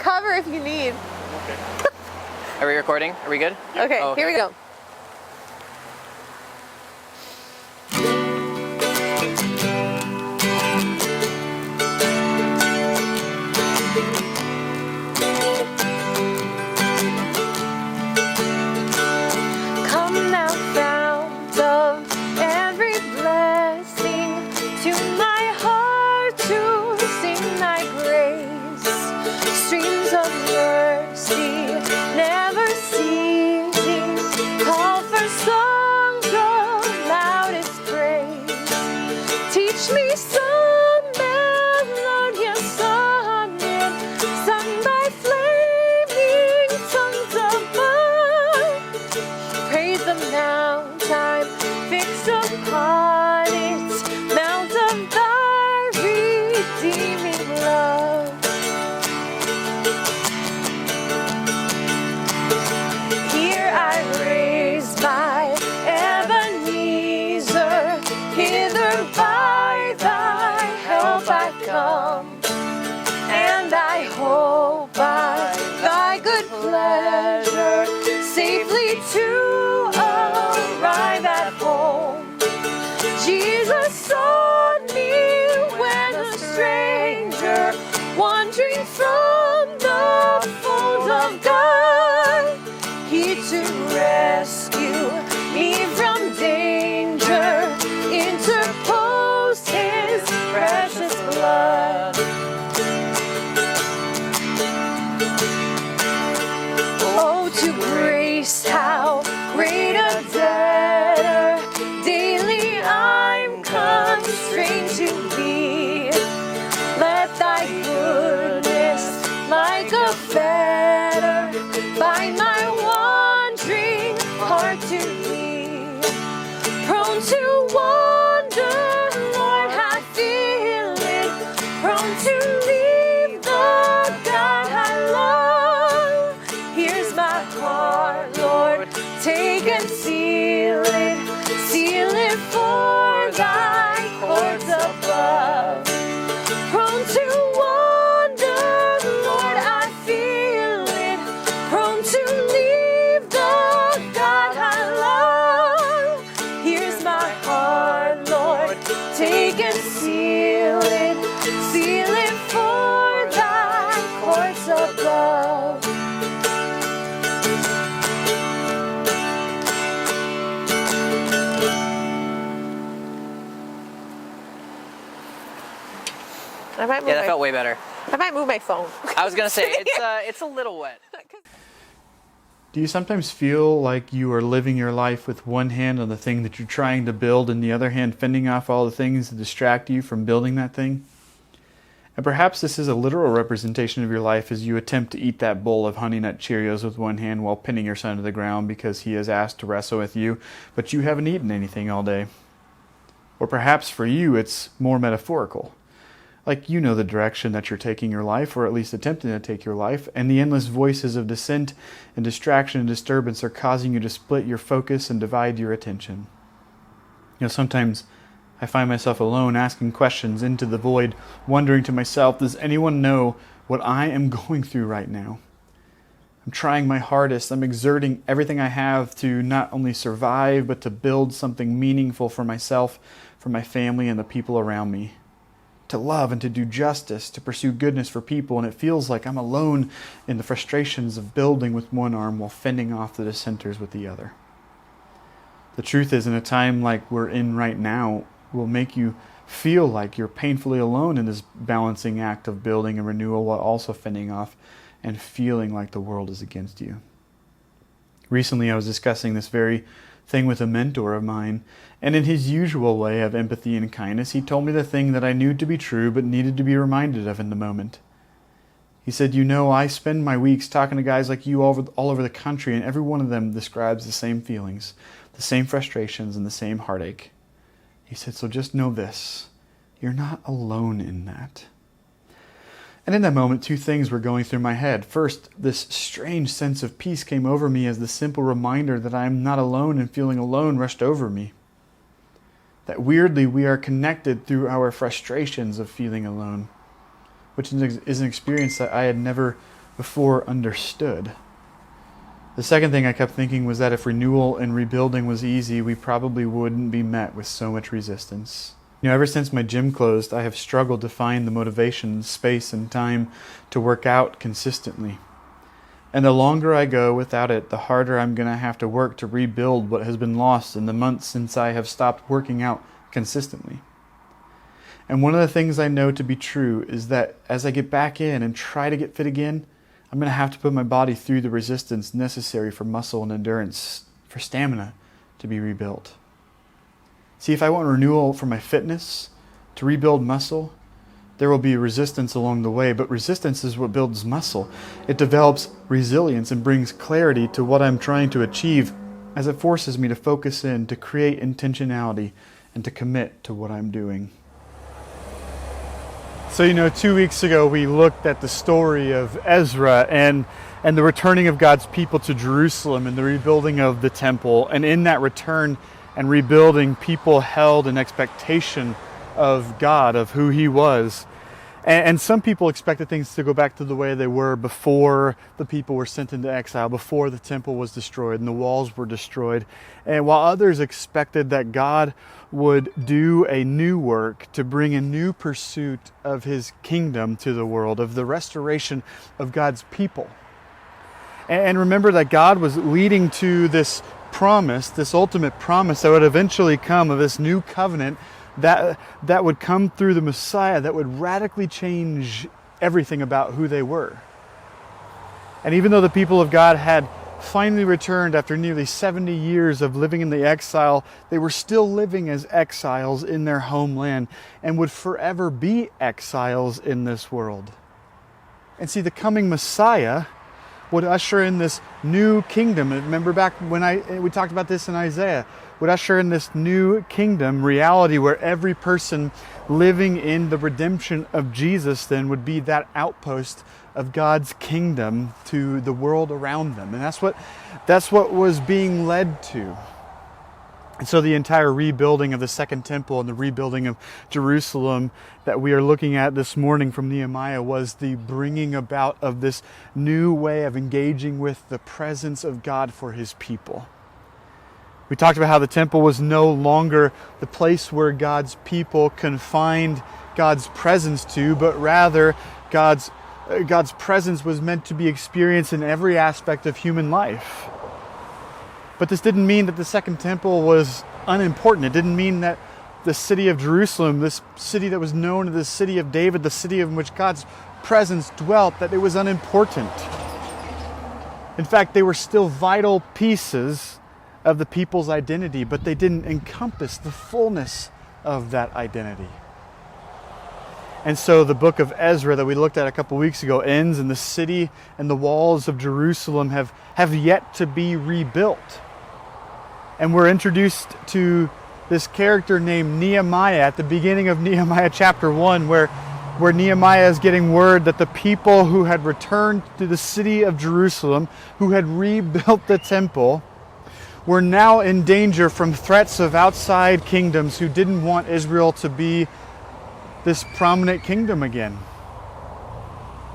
cover if you need. Okay. Are we recording? Are we good? Okay, Oh, okay. Here we go. Come now, fount of every blessing, to my heart to sing thy grace. Streams of mercy never ceasing, call for songs of loudest praise. Teach me some melodious sonnet, sung by flaming tongues above. Praise the mount I'm fixed upon it, mount of thy redeeming love. Here I raise my Ebenezer, hither by thy help I come, and I hope by thy good pleasure safely to arrive at home. Jesus sought me when a stranger, wandering from the fold of God. He to rescue me from danger interposed his precious blood. Oh, to grace, how great a debtor daily I'm constrained to be. Let thy goodness, like a fetter, bind my wandering heart to thee. Prone to wander, Lord, I feel it. Prone to leave the God I love. Here's my heart, Lord, take and seal it for thy courts above. Prone to wander, Lord, I feel it. Prone to leave the God I love. Here's my heart, Lord, take and seal it for thy courts above. Yeah, that felt way better. I might move my phone. I was gonna say it's a little wet. Do you sometimes feel like you are living your life with one hand on the thing that you're trying to build and the other hand fending off all the things that distract you from building that thing? And perhaps this is a literal representation of your life as you attempt to eat that bowl of Honey Nut Cheerios with one hand while pinning your son to the ground because he has asked to wrestle with you, but you haven't eaten anything all day. Or perhaps for you it's more metaphorical. Like you know the direction that you're taking your life, or at least attempting to take your life, and the endless voices of dissent and distraction and disturbance are causing you to split your focus and divide your attention. You know, sometimes I find myself alone asking questions into the void, wondering to myself, does anyone know what I am going through right now? I'm trying my hardest. I'm exerting everything I have to not only survive, but to build something meaningful for myself, for my family, and the people around me. To love and to do justice, to pursue goodness for people, and it feels like I'm alone in the frustrations of building with one arm while fending off the dissenters with the other. The truth is, in a time like we're in right now, will make you feel like you're painfully alone in this balancing act of building and renewal while also fending off and feeling like the world is against you. Recently, I was discussing this very thing with a mentor of mine, and in his usual way of empathy and kindness, he told me the thing that I knew to be true but needed to be reminded of in the moment. He said, you know, I spend my weeks talking to guys like you all over the country, and every one of them describes the same feelings, the same frustrations, and the same heartache. He said, so just know this, you're not alone in that. And in that moment, two things were going through my head. First, this strange sense of peace came over me as the simple reminder that I am not alone, and feeling alone rushed over me. That weirdly we are connected through our frustrations of feeling alone, which is an experience that I had never before understood. The second thing I kept thinking was that if renewal and rebuilding was easy, we probably wouldn't be met with so much resistance. Ever since my gym closed, I have struggled to find the motivation, space, and time to work out consistently. And the longer I go without it, the harder I'm going to have to work to rebuild what has been lost in the months since I have stopped working out consistently. And one of the things I know to be true is that as I get back in and try to get fit again, I'm going to have to put my body through the resistance necessary for muscle and endurance, for stamina to be rebuilt. See, if I want renewal for my fitness, to rebuild muscle, there will be resistance along the way, but resistance is what builds muscle. It develops resilience and brings clarity to what I'm trying to achieve as it forces me to focus in, to create intentionality, and to commit to what I'm doing. So, 2 weeks ago we looked at the story of Ezra and the returning of God's people to Jerusalem and the rebuilding of the temple. And in that return and rebuilding, people held an expectation of God, of who He was. And some people expected things to go back to the way they were before the people were sent into exile, before the temple was destroyed and the walls were destroyed. And while others expected that God would do a new work to bring a new pursuit of His kingdom to the world, of the restoration of God's people. And remember that God was leading to this promise, this ultimate promise that would eventually come of this new covenant that would come through the Messiah, that would radically change everything about who they were. And even though the people of God had finally returned after nearly 70 years of living in the exile, they were still living as exiles in their homeland and would forever be exiles in this world. And see, the coming Messiah would usher in this new kingdom. And remember back when we talked about this in Isaiah, would usher in this new kingdom reality where every person living in the redemption of Jesus then would be that outpost of God's kingdom to the world around them. And that's what was being led to. And so the entire rebuilding of the Second Temple and the rebuilding of Jerusalem that we are looking at this morning from Nehemiah was the bringing about of this new way of engaging with the presence of God for His people. We talked about how the temple was no longer the place where God's people confined God's presence to, but rather God's presence was meant to be experienced in every aspect of human life. But this didn't mean that the Second Temple was unimportant. It didn't mean that the city of Jerusalem, this city that was known as the city of David, the city in which God's presence dwelt, that it was unimportant. In fact, they were still vital pieces of the people's identity, but they didn't encompass the fullness of that identity. And so the book of Ezra that we looked at a couple weeks ago ends, and the city and the walls of Jerusalem have yet to be rebuilt. And we're introduced to this character named Nehemiah at the beginning of Nehemiah chapter 1, where Nehemiah is getting word that the people who had returned to the city of Jerusalem, who had rebuilt the temple, were now in danger from threats of outside kingdoms who didn't want Israel to be this prominent kingdom again.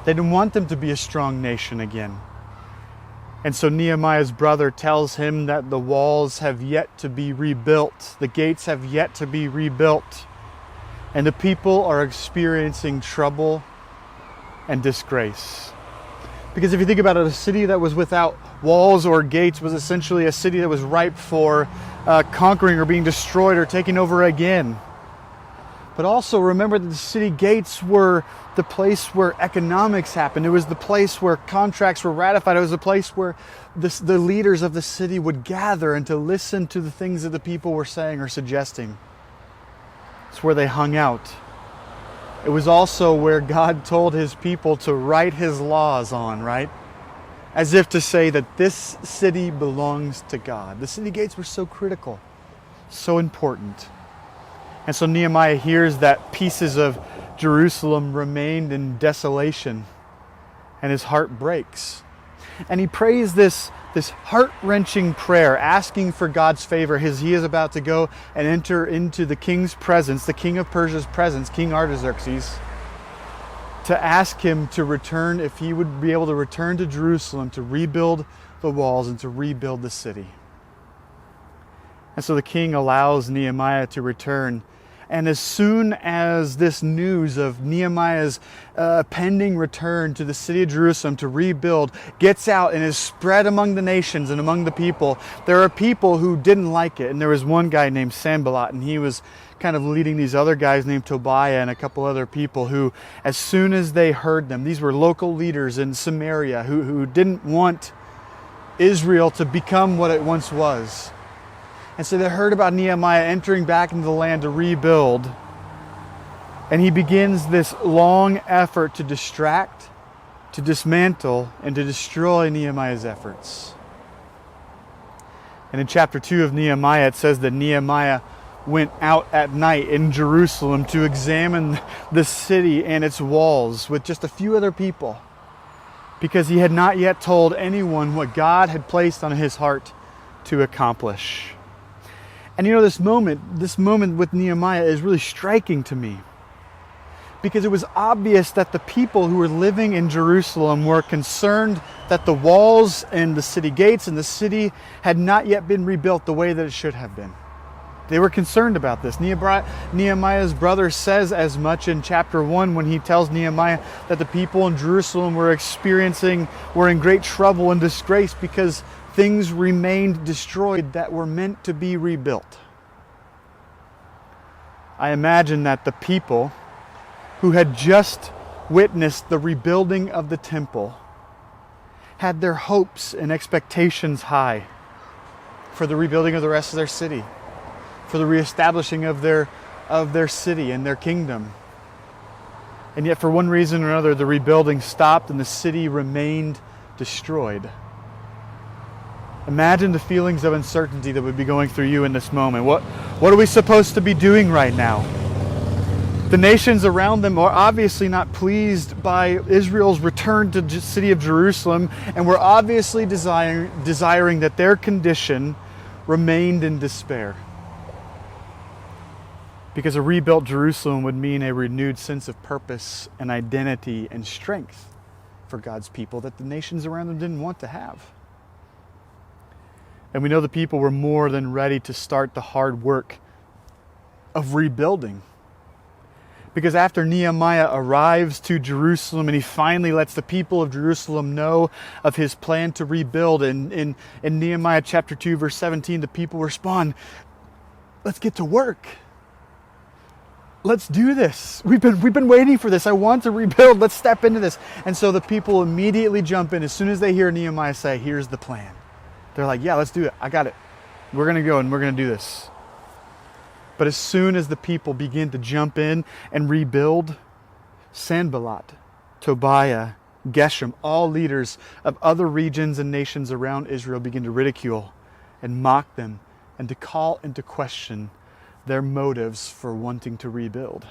They didn't want them to be a strong nation again. And so Nehemiah's brother tells him that the walls have yet to be rebuilt. The gates have yet to be rebuilt. And the people are experiencing trouble and disgrace. Because if you think about it, a city that was without walls or gates was essentially a city that was ripe for conquering or being destroyed or taken over again. But also remember that the city gates were the place where economics happened. It was the place where contracts were ratified. It was the place where the leaders of the city would gather and to listen to the things that the people were saying or suggesting. It's where they hung out. It was also where God told His people to write His laws on, right? As if to say that this city belongs to God. The city gates were so critical, so important. And so Nehemiah hears that pieces of Jerusalem remained in desolation, and his heart breaks. And he prays this heart-wrenching prayer, asking for God's favor as he is about to go and enter into the king's presence, the king of Persia's presence, King Artaxerxes. to ask him to return, if he would be able to return to Jerusalem to rebuild the walls and to rebuild the city. And so the king allows Nehemiah to return. And as soon as this news of Nehemiah's pending return to the city of Jerusalem to rebuild gets out and is spread among the nations and among the people, there are people who didn't like it. And there was one guy named Sanballat, and he was kind of leading these other guys named Tobiah and a couple other people who, as soon as they heard them, these were local leaders in Samaria who didn't want Israel to become what it once was. And so they heard about Nehemiah entering back into the land to rebuild. And he begins this long effort to distract, to dismantle, and to destroy Nehemiah's efforts. And in chapter 2 of Nehemiah, it says that Nehemiah went out at night in Jerusalem to examine the city and its walls with just a few other people, because he had not yet told anyone what God had placed on his heart to accomplish. And you know, this moment with Nehemiah is really striking to me, because it was obvious that the people who were living in Jerusalem were concerned that the walls and the city gates and the city had not yet been rebuilt the way that it should have been. They were concerned about this. Nehemiah's brother says as much in chapter 1 when he tells Nehemiah that the people in Jerusalem were in great trouble and disgrace because things remained destroyed that were meant to be rebuilt. I imagine that the people who had just witnessed the rebuilding of the temple had their hopes and expectations high for the rebuilding of the rest of their city, for the reestablishing of their city and their kingdom. And yet for one reason or another, the rebuilding stopped and the city remained destroyed. Imagine the feelings of uncertainty that would be going through you in this moment. What are we supposed to be doing right now? The nations around them are obviously not pleased by Israel's return to the city of Jerusalem, and were obviously desiring that their condition remained in despair. Because a rebuilt Jerusalem would mean a renewed sense of purpose and identity and strength for God's people that the nations around them didn't want to have. And we know the people were more than ready to start the hard work of rebuilding. Because after Nehemiah arrives to Jerusalem and he finally lets the people of Jerusalem know of his plan to rebuild, in Nehemiah chapter 2 verse 17, the people respond, "Let's get to work. Let's do this. We've been waiting for this. I want to rebuild. Let's step into this." And so the people immediately jump in as soon as they hear Nehemiah say, "Here's the plan." They're like, "Yeah, let's do it. I got it. We're going to go and we're going to do this." But as soon as the people begin to jump in and rebuild, Sanballat, Tobiah, Geshem, all leaders of other regions and nations around Israel begin to ridicule and mock them and to call into question their motives for wanting to rebuild.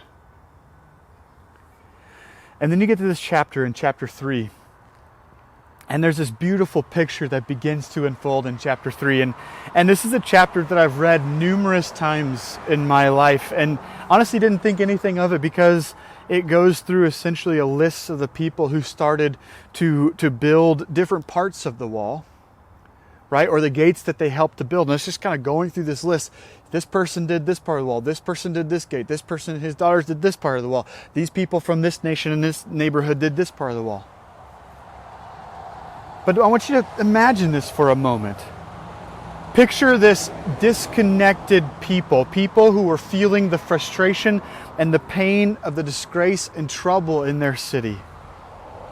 And then you get to this chapter in chapter 3. And there's this beautiful picture that begins to unfold in chapter 3. And this is a chapter that I've read numerous times in my life, and honestly didn't think anything of it, because it goes through essentially a list of the people who started to build different parts of the wall, right? Or the gates that they helped to build. And it's just kind of going through this list. This person did this part of the wall. This person did this gate. This person, his daughters did this part of the wall. These people from this nation and this neighborhood did this part of the wall. But I want you to imagine this for a moment. Picture this disconnected people who were feeling the frustration and the pain of the disgrace and trouble in their city.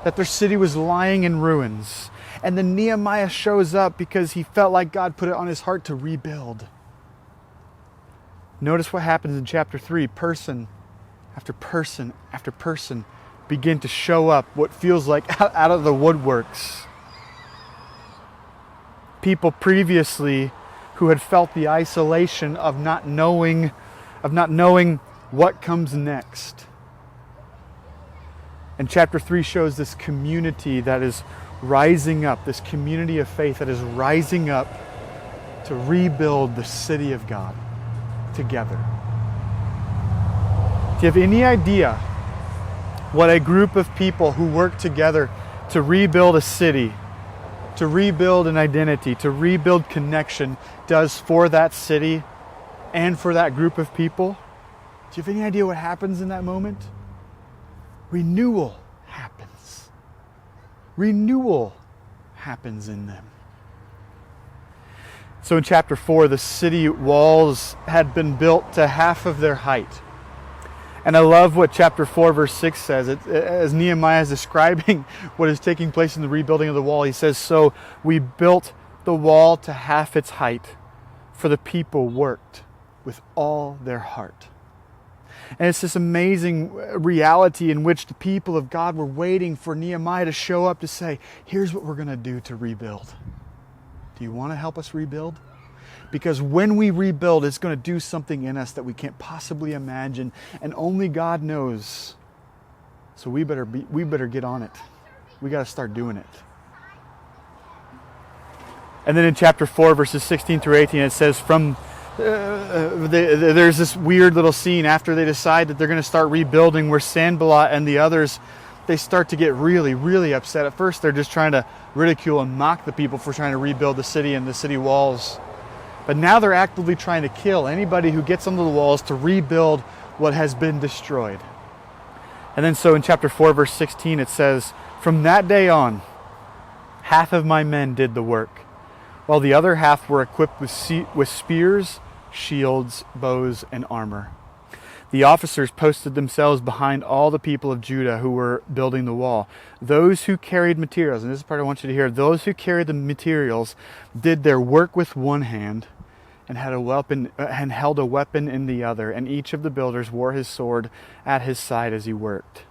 That their city was lying in ruins. And then Nehemiah shows up because he felt like God put it on his heart to rebuild. Notice what happens in chapter 3. Person after person after person begin to show up, what feels like out of the woodworks. People previously who had felt the isolation of not knowing what comes next. And chapter 3 shows this community that is rising up, this community of faith that is rising up to rebuild the city of God together. Do you have any idea what a group of people who work together to rebuild a city, to rebuild an identity, to rebuild connection does for that city and for that group of people, do you have any idea what happens in that moment? Renewal happens. Renewal happens in them. So in chapter 4, the city walls had been built to half of their height. And I love what chapter 4 verse 6 says. As Nehemiah is describing what is taking place in the rebuilding of the wall, he says, "So we built the wall to half its height, for the people worked with all their heart." And it's this amazing reality in which the people of God were waiting for Nehemiah to show up to say, here's what we're going to do to rebuild. Do you want to help us rebuild? Because when we rebuild, it's going to do something in us that we can't possibly imagine, and only God knows. So we better get on it. We got to start doing it. And then in chapter 4, verses 16 through 18, it says, there's this weird little scene after they decide that they're going to start rebuilding, where Sanballat and the others, they start to get really, really upset. At first, they're just trying to ridicule and mock the people for trying to rebuild the city and the city walls. But now they're actively trying to kill anybody who gets onto the walls to rebuild what has been destroyed. And then so in chapter 4, verse 16, it says, "From that day on, half of my men did the work, while the other half were equipped with spears, shields, bows, and armor. The officers posted themselves behind all the people of Judah who were building the wall. Those who carried materials," and this is the part I want you to hear, "those who carried the materials did their work with one hand and had a weapon and held a weapon in the other, and each of the builders wore his sword at his side as he worked."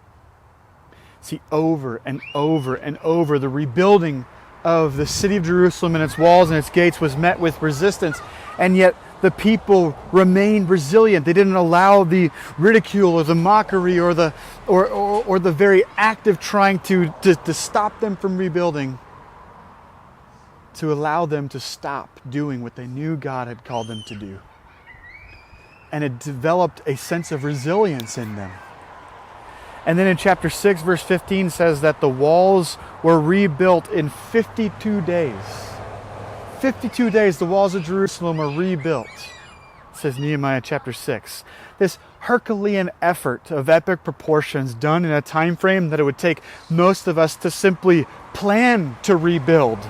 See, over and over and over, the rebuilding of the city of Jerusalem and its walls and its gates was met with resistance, and yet the people remained resilient. They didn't allow the ridicule or the mockery or the very act of trying to stop them from rebuilding to allow them to stop doing what they knew God had called them to do. And it developed a sense of resilience in them. And then in chapter 6, verse 15 says that the walls were rebuilt in 52 days. 52 days the walls of Jerusalem were rebuilt, says Nehemiah chapter 6. This Herculean effort of epic proportions done in a time frame that it would take most of us to simply plan to rebuild,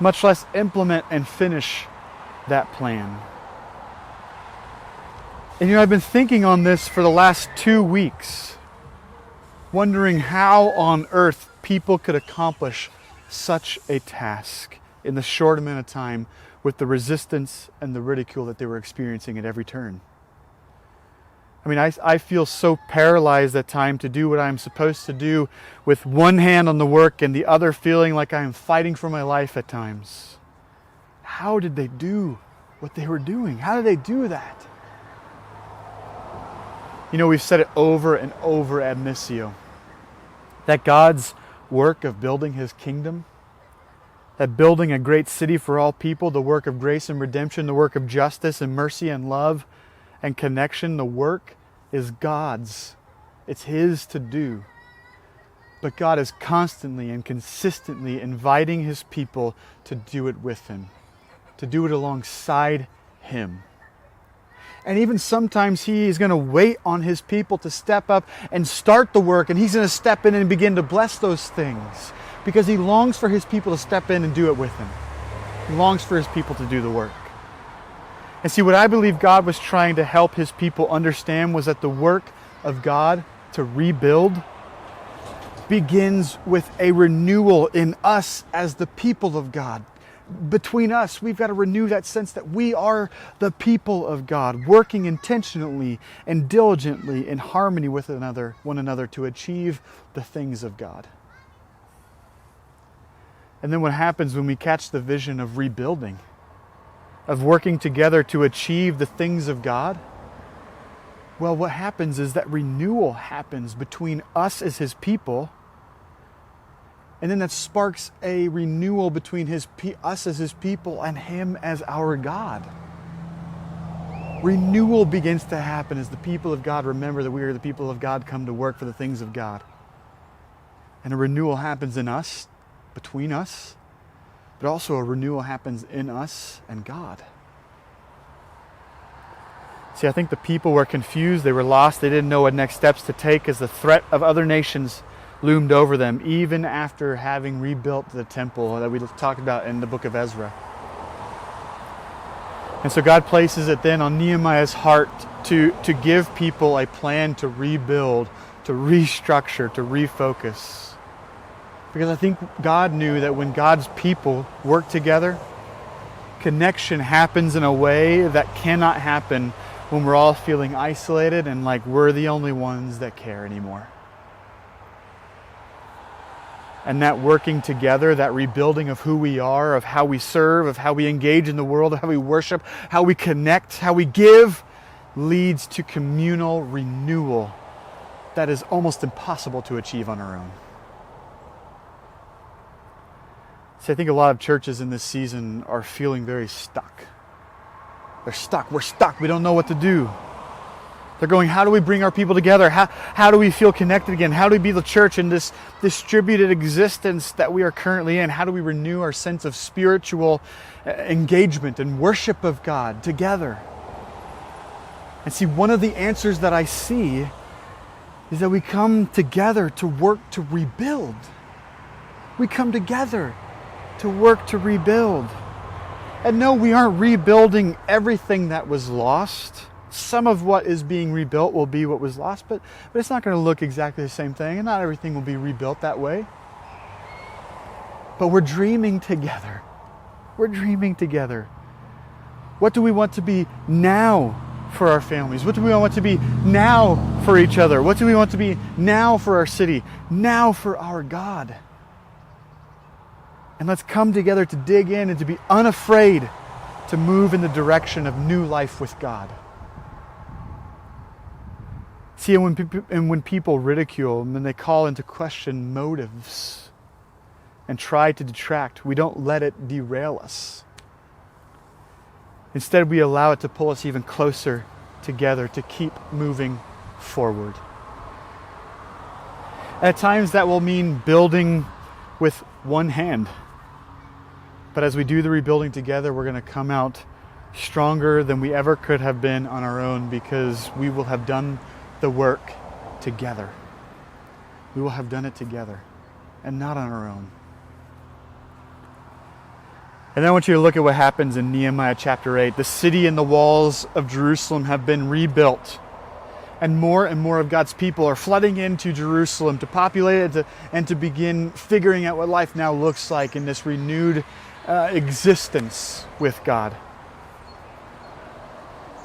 much less implement and finish that plan. And I've been thinking on this for the last 2 weeks, wondering how on earth people could accomplish such a task in the short amount of time with the resistance and the ridicule that they were experiencing at every turn. I mean, I feel so paralyzed at times to do what I'm supposed to do with one hand on the work and the other feeling like I'm fighting for my life at times. How did they do what they were doing? How did they do that? We've said it over and over at Missio, that God's work of building His kingdom, that building a great city for all people, the work of grace and redemption, the work of justice and mercy and love and connection, the work is God's. It's His to do. But God is constantly and consistently inviting His people to do it with Him, to do it alongside Him. And even sometimes He is going to wait on His people to step up and start the work, and He's going to step in and begin to bless those things because He longs for His people to step in and do it with Him. He longs for His people to do the work. And see, what I believe God was trying to help His people understand was that the work of God to rebuild begins with a renewal in us as the people of God. Between us, we've got to renew that sense that we are the people of God, working intentionally and diligently in harmony with one another to achieve the things of God. And then what happens when we catch the vision of rebuilding, of working together to achieve the things of God? Well, what happens is that renewal happens between us as His people, and then that sparks a renewal between us as His people and Him as our God. Renewal begins to happen as the people of God remember that we are the people of God come to work for the things of God. And a renewal happens in us, between us, but also a renewal happens in us and God. See, I think the people were confused, they were lost, they didn't know what next steps to take as the threat of other nations loomed over them, even after having rebuilt the temple that we talked about in the book of Ezra. And so God places it then on Nehemiah's heart to give people a plan to rebuild, to restructure, to refocus. Because I think God knew that when God's people work together, connection happens in a way that cannot happen when we're all feeling isolated and like we're the only ones that care anymore. And that working together, that rebuilding of who we are, of how we serve, of how we engage in the world, of how we worship, how we connect, how we give, leads to communal renewal that is almost impossible to achieve on our own. See, I think a lot of churches in this season are feeling very stuck. They're stuck. We're stuck. We don't know what to do. They're going, how do we bring our people together? How do we feel connected again? How do we be the church in this distributed existence that we are currently in? How do we renew our sense of spiritual engagement and worship of God together? And see, one of the answers that I see is that we come together to work to rebuild. We come together to work to rebuild. And no, we aren't rebuilding everything that was lost. Some of what is being rebuilt will be what was lost, but it's not going to look exactly the same thing, and not everything will be rebuilt that way. But we're dreaming together. We're dreaming together. What do we want to be now for our families? What do we want to be now for each other? What do we want to be now for our city? Now for our God? And let's come together to dig in and to be unafraid to move in the direction of new life with God. See, when people ridicule and when they call into question motives and try to detract, we don't let it derail us. Instead, we allow it to pull us even closer together to keep moving forward. At times that will mean building with one hand. But as we do the rebuilding together, we're going to come out stronger than we ever could have been on our own, because we will have done the work together. We will have done it together and not on our own. And then I want you to look at what happens in Nehemiah chapter 8. The city and the walls of Jerusalem have been rebuilt. And more of God's people are flooding into Jerusalem to populate it and to begin figuring out what life now looks like in this renewed existence with God.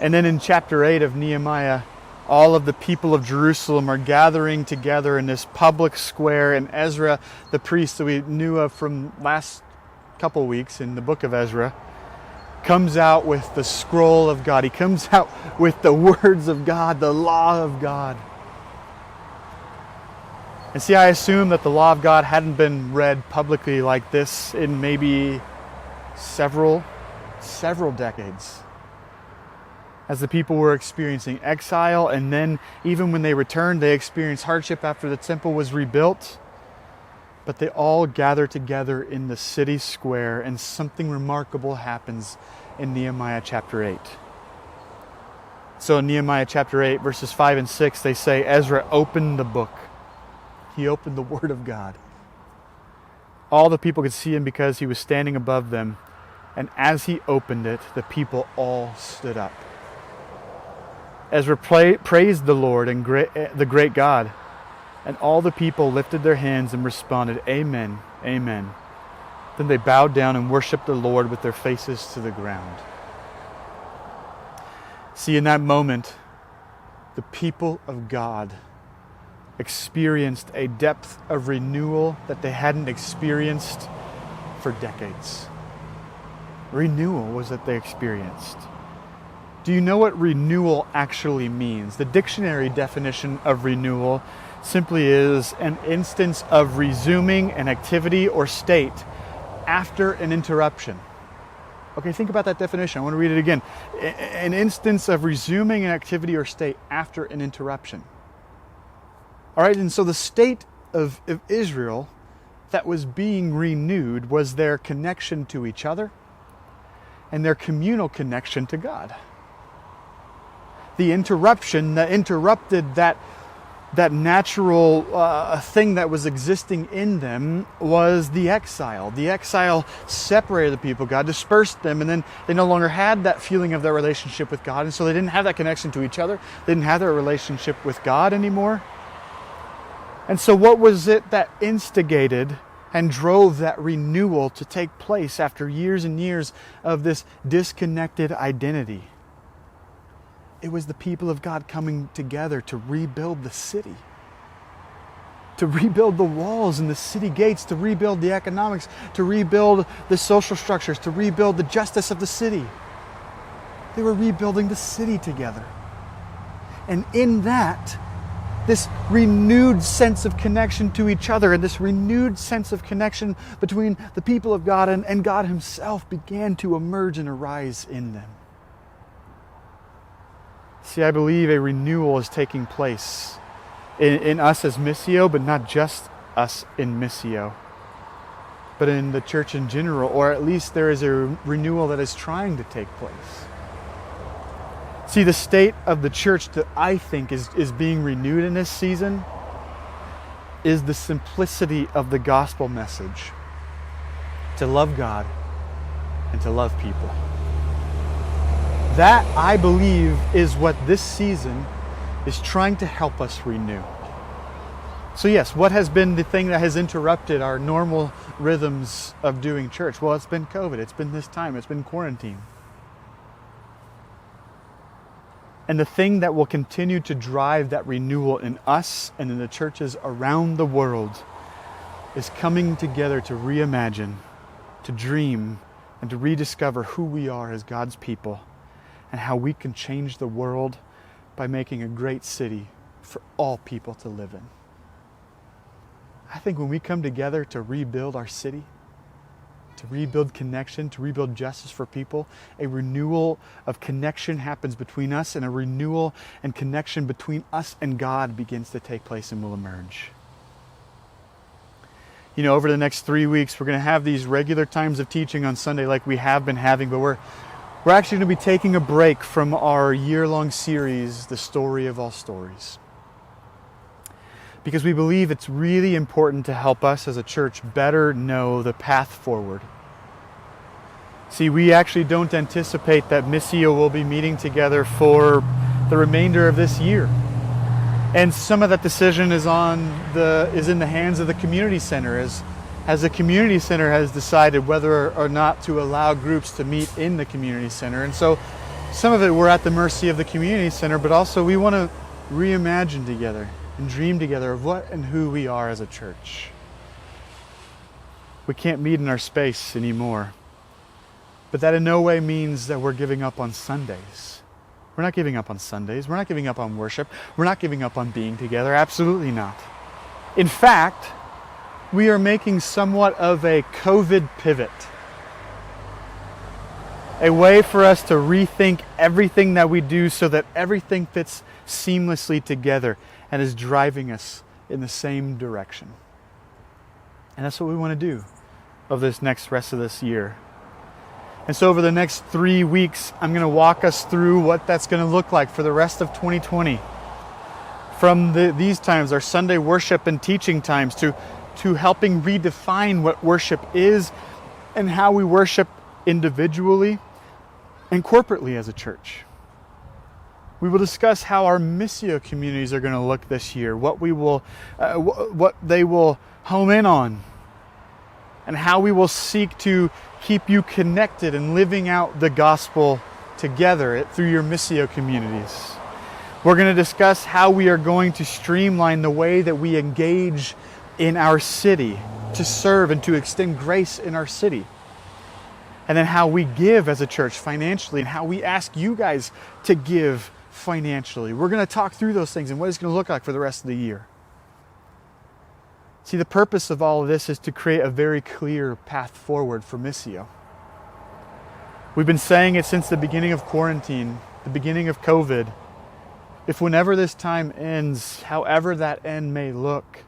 And then in chapter 8 of Nehemiah, all of the people of Jerusalem are gathering together in this public square, and Ezra, the priest that we knew of from last couple weeks in the book of Ezra, comes out with the scroll of God. He comes out with the words of God, the law of God. And see, I assume that the law of God hadn't been read publicly like this in maybe several decades, as the people were experiencing exile, and then even when they returned, they experienced hardship after the temple was rebuilt. But they all gather together in the city square, and something remarkable happens in Nehemiah chapter 8. So in Nehemiah chapter 8, verses 5 and 6, they say, Ezra opened the book. He opened the Word of God. All the people could see him because he was standing above them. And as he opened it, the people all stood up. Ezra praised the Lord and the great God. And all the people lifted their hands and responded, Amen, Amen. Then they bowed down and worshiped the Lord with their faces to the ground. See, in that moment, the people of God experienced a depth of renewal that they hadn't experienced for decades. Renewal was that they experienced. Do you know what renewal actually means? The dictionary definition of renewal simply is an instance of resuming an activity or state after an interruption. Okay, think about that definition. I want to read it again. An instance of resuming an activity or state after an interruption. All right, and so the state of Israel that was being renewed was their connection to each other and their communal connection to God. The interruption that interrupted that natural thing that was existing in them was the exile. The exile separated the people of God, dispersed them, and then they no longer had that feeling of their relationship with God, and so they didn't have that connection to each other. They didn't have their relationship with God anymore. And so what was it that instigated and drove that renewal to take place after years and years of this disconnected identity? It was the people of God coming together to rebuild the city, to rebuild the walls and the city gates, to rebuild the economics, to rebuild the social structures, to rebuild the justice of the city. They were rebuilding the city together. And in that, this renewed sense of connection to each other and this renewed sense of connection between the people of God and God Himself began to emerge and arise in them. See, I believe a renewal is taking place in us as Missio, but not just us in Missio, but in the church in general, or at least there is a renewal that is trying to take place. See, the state of the church that I think is being renewed in this season is the simplicity of the gospel message. To love God and to love people. That, I believe, is what this season is trying to help us renew. So yes, what has been the thing that has interrupted our normal rhythms of doing church? Well, it's been COVID. It's been this time. It's been quarantine. And the thing that will continue to drive that renewal in us and in the churches around the world is coming together to reimagine, to dream, and to rediscover who we are as God's people and how we can change the world by making a great city for all people to live in. I think when we come together to rebuild our city, to rebuild connection, to rebuild justice for people, a renewal of connection happens between us, and a renewal and connection between us and God begins to take place and will emerge. You know, over the next 3 weeks, we're going to have these regular times of teaching on Sunday like we have been having, but we're actually going to be taking a break from our year-long series, The Story of All Stories. Because we believe it's really important to help us as a church better know the path forward. See, we actually don't anticipate that Missio will be meeting together for the remainder of this year. And some of that decision is in the hands of the community center, as the community center has decided whether or not to allow groups to meet in the community center. And so some of it we're at the mercy of the community center, but also we want to reimagine together and dream together of what and who we are as a church. We can't meet in our space anymore, but that in no way means that we're giving up on Sundays. We're not giving up on Sundays. We're not giving up on worship. We're not giving up on being together. Absolutely not. In fact, we are making somewhat of a COVID pivot. A way for us to rethink everything that we do so that everything fits seamlessly together and is driving us in the same direction. And that's what we want to do of this rest of this year. And so over the next 3 weeks, I'm going to walk us through what that's going to look like for the rest of 2020. From these times, our Sunday worship and teaching times, to helping redefine what worship is and how we worship individually and corporately as a church. We will discuss how our Missio communities are going to look this year, what they will home in on, and how we will seek to keep you connected and living out the gospel together through your Missio communities. We're going to discuss how we are going to streamline the way that we engage in our city to serve and to extend grace in our city. And then how we give as a church financially and how we ask you guys to give financially. We're going to talk through those things and what it's going to look like for the rest of the year. See, the purpose of all of this is to create a very clear path forward for Missio. We've been saying it since the beginning of quarantine, the beginning of COVID. If whenever this time ends, however that end may look,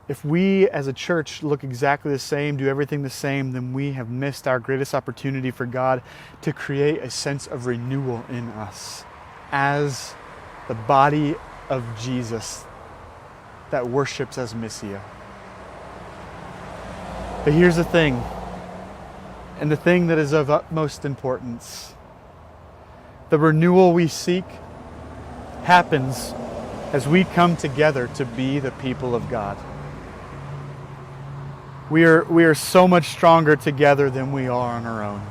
If we as a church look exactly the same, do everything the same, then we have missed our greatest opportunity for God to create a sense of renewal in us as the body of Jesus that worships as Missio. But here's the thing, and the thing that is of utmost importance. The renewal we seek happens as we come together to be the people of God. We are so much stronger together than we are on our own.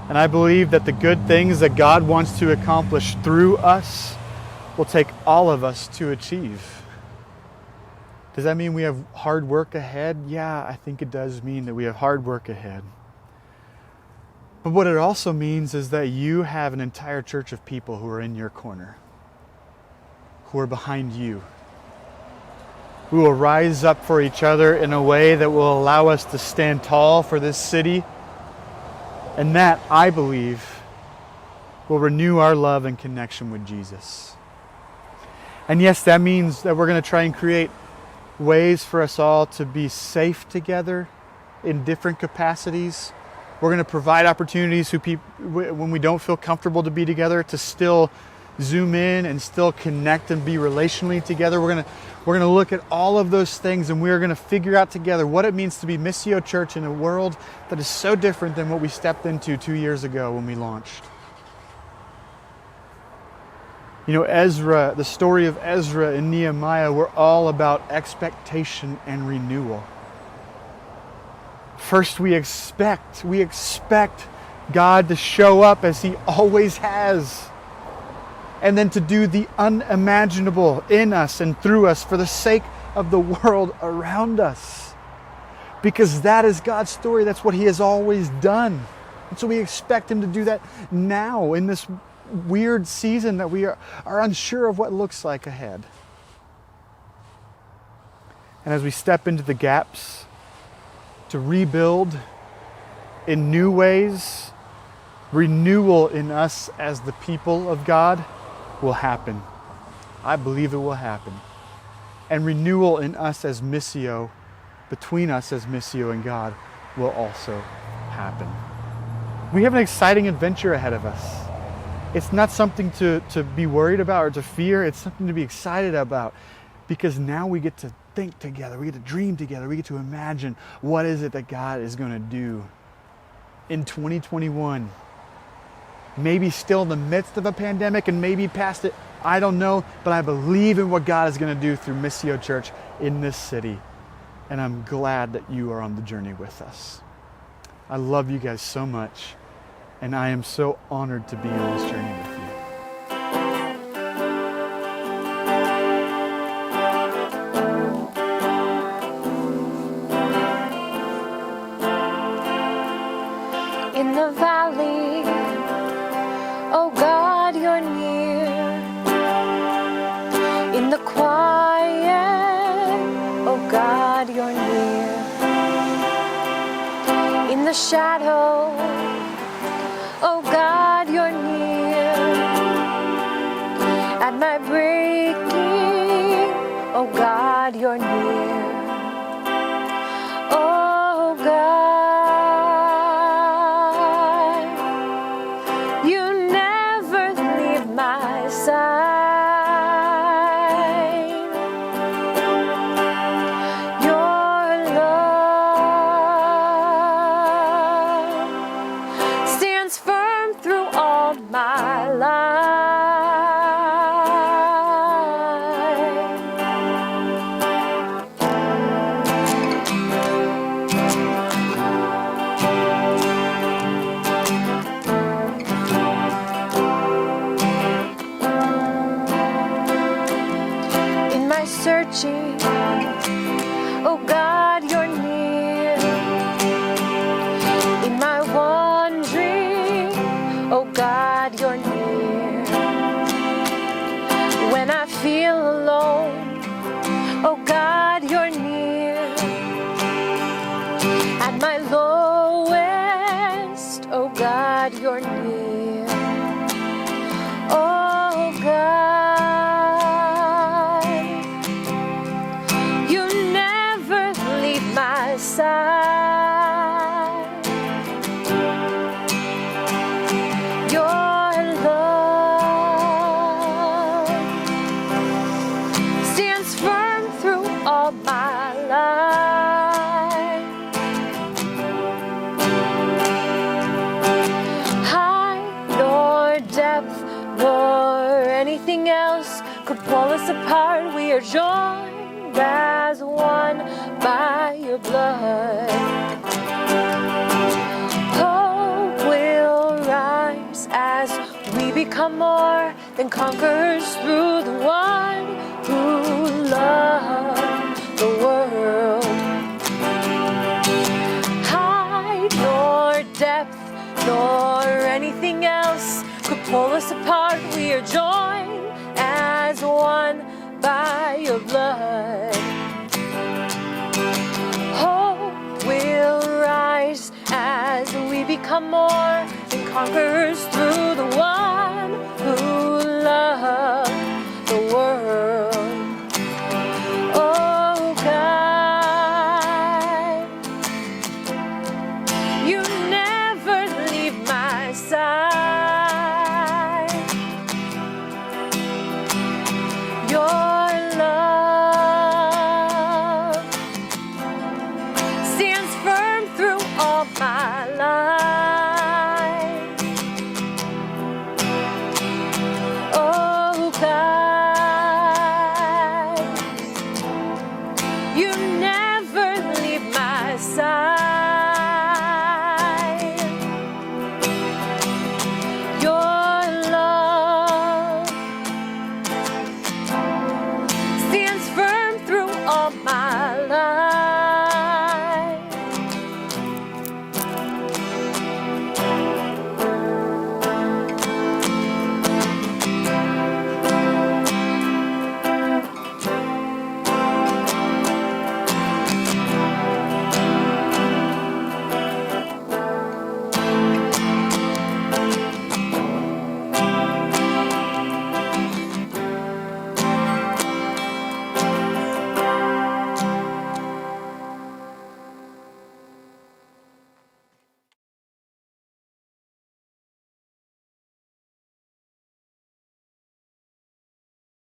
And I believe that the good things that God wants to accomplish through us will take all of us to achieve. Does that mean we have hard work ahead? Yeah, I think it does mean that we have hard work ahead. But what it also means is that you have an entire church of people who are in your corner, who are behind you. We will rise up for each other in a way that will allow us to stand tall for this city. And that, I believe, will renew our love and connection with Jesus. And yes, that means that we're going to try and create ways for us all to be safe together in different capacities. We're going to provide opportunities for people when we don't feel comfortable to be together to still zoom in and still connect and be relationally together. We're going to look at all of those things, and we're going to figure out together what it means to be Missio Church in a world that is so different than what we stepped into 2 years ago when we launched. You know, Ezra, the story of Ezra and Nehemiah were all about expectation and renewal. First, we expect God to show up as He always has. And then to do the unimaginable in us and through us for the sake of the world around us. Because that is God's story. That's what He has always done. And so we expect Him to do that now in this weird season that we are unsure of what looks like ahead. And as we step into the gaps to rebuild in new ways, renewal in us as the people of God will happen. I believe it will happen. And renewal in us as Missio, between us as Missio and God, will also happen. We have an exciting adventure ahead of us. It's not something to be worried about or to fear. It's something to be excited about, because now we get to think together. We get to dream together. We get to imagine what is it that God is going to do in 2021. Maybe still in the midst of a pandemic and maybe past it. I don't know, but I believe in what God is going to do through Missio Church in this city. And I'm glad that you are on the journey with us. I love you guys so much. And I am so honored to be on this journey with you. In the valley, oh God, you're near. In the quiet, oh God, you're near. In the shadow, oh God, you're near. At my breaking, oh God, you're near. Oh God, you never leave my side. Your love stands firm through all my life. In my searching, oh God, you're near. In my wandering, oh God, you're near. When I feel alone, oh God, you're near. At my lowest, oh God, you're near. Oh God, side. Your love stands firm through all my life. Height nor depth nor anything else could pull us apart. We are joined as one by your blood. Hope will rise as we become more than conquerors through the one who loved the world. Height nor depth nor anything else could pull us apart. We are joined as one by your blood. Hope will rise as we become more than conquerors